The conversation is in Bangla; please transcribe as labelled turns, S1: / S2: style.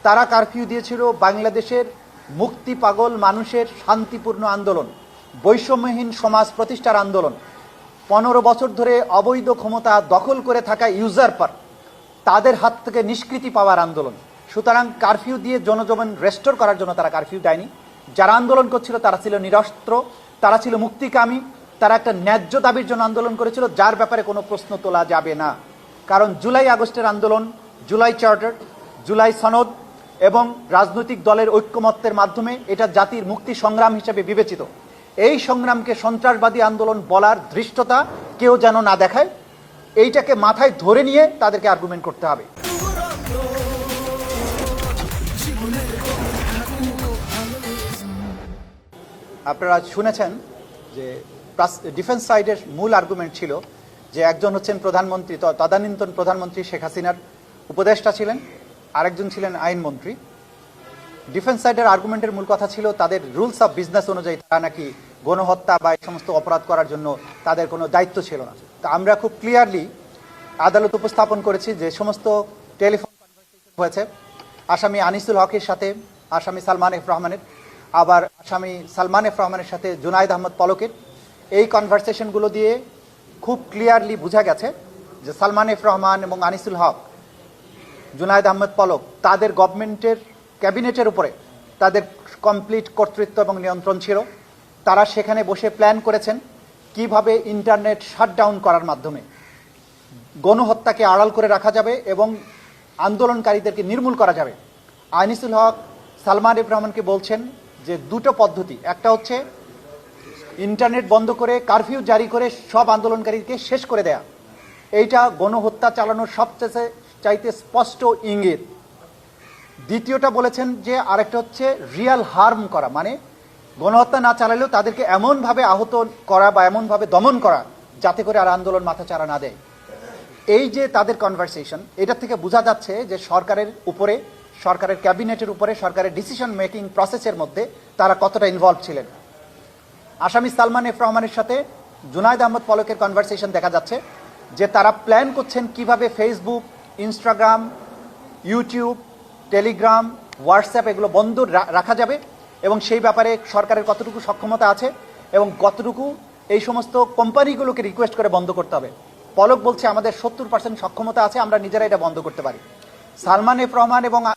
S1: তারা কারফিউ দিয়েছিল বাংলাদেশের মুক্তি পাগল মানুষের শান্তিপূর্ণ আন্দোলন, বৈষম্যহীন সমাজ প্রতিষ্ঠার আন্দোলন, 15 বছর ধরে অবৈধ ক্ষমতা দখল করে থাকা ইউজারপার তাদের হাত থেকে নিষ্কৃতি পাওয়ার আন্দোলন। সুতরাং কারফিউ দিয়ে জনজীবন রেস্টোর করার জন্য তারা কারফিউ দেয়নি। যারা আন্দোলন করছিল তারা ছিল নিরস্ত্র, তারা ছিল মুক্তিকামী, তারা একটা ন্যায্য দাবির জন্য আন্দোলন করেছিল, যার ব্যাপারে কোনো প্রশ্ন তোলা যাবে না। কারণ জুলাই আগস্টের আন্দোলন, জুলাই চার্টার, জুলাই সনদ এবং রাজনৈতিক দলের ঐক্যমত্যের মাধ্যমে এটা জাতির মুক্তি সংগ্রাম হিসেবে বিবেচিত। এই সংগ্রামকে সন্ত্রাসবাদী আন্দোলন বলার ধৃষ্টতা কেউ যেন না দেখায়, এইটাকে মাথায় ধরে নিয়ে তাদেরকে আর্গুমেন্ট করতে হবে। আপনারা শুনেছেন যে ডিফেন্স সাইডের মূল আর্গুমেন্ট ছিল যে একজন হচ্ছেন প্রধানমন্ত্রী, তদানীন্তন প্রধানমন্ত্রী শেখ হাসিনার উপদেষ্টা ছিলেন, আরেকজন ছিলেন আইনমন্ত্রী। ডিফেন্স সাইডের আর্গুমেন্টের মূল কথা ছিল তাদের রুলস অফ বিজনেস অনুযায়ী তারা নাকি গণহত্যা বা এই সমস্ত অপরাধ করার জন্য তাদের কোনো দায়িত্ব ছিল না। তা আমরা খুব ক্লিয়ারলি আদালত উপস্থাপন করেছি যে সমস্ত টেলিফোন কনভারসেশন হয়েছে আসামি আনিসুল হকের সাথে আসামি সালমান এফ রহমানের, আবার আসামি সালমান এফ রহমানের সাথে জুনায়েদ আহমদ পলকের, এই কনভারসেশনগুলো দিয়ে খুব ক্লিয়ারলি বোঝা গেছে যে সালমান এফ রহমান এবং আনিসুল হক, জুনায়েদ আহমদ পলক তাদের গভর্নমেন্টের ক্যাবিনেটের উপরে তাদের কমপ্লিট কর্তৃত্ব এবং নিয়ন্ত্রণ ছিল। তারা সেখানে বসে প্ল্যান করেছেন কিভাবে ইন্টারনেট শাটডাউন করার মাধ্যমে গণহত্যাকে আড়াল করে রাখা যাবে এবং আন্দোলনকারীদেরকে নির্মূল করা যাবে। আনিসুল হক সালমান এফ রহমানকে বলছেন যে দুটো পদ্ধতি, একটা হচ্ছে ইন্টারনেট বন্ধ করে কারফিউ জারি করে সব আন্দোলনকারীকে শেষ করে দেয়া, এইটা গণহত্যা চালানোর সবচেয়ে চাইতে স্পষ্ট ইঙ্গিত। দ্বিতীয়টা বলেছেন যে আরেকটা হচ্ছে রিয়াল হার্ম করা, মানে গণহত্যা না চালালেও তাদেরকে এমনভাবে আহত করা বা এমনভাবে দমন করা যাতে করে আর আন্দোলন মাথাচাড়া না দেয়। এই যে তাদের কনভারসেশন, এটা থেকে বোঝা যাচ্ছে যে সরকারের উপরে, সরকারের ক্যাবিনেটের উপরে, সরকারের ডিসিশন মেকিং প্রসেসের মধ্যে তারা কতটা ইনভলভ ছিলেন। আসামি সালমান এফ রহমানের সাথে জুনায়েদ আহমদ পলকের কনভারসেশন দেখা যাচ্ছে যে তারা প্ল্যান করছেন কিভাবে Facebook, Instagram, YouTube, Telegram, WhatsApp এগুলো বন্ধ রাখা যাবে এবং সেই ব্যাপারে সরকারের কতটুকু সক্ষমতা আছে এবং কতটুকু এই সমস্ত কোম্পানিগুলোকে রিকোয়েস্ট করে বন্ধ করতে হবে। পলক বলছে আমাদের 70% সক্ষমতা আছে, আমরা নিজেরা এটা বন্ধ করতে পারি। সালমান এফ রহমান এবং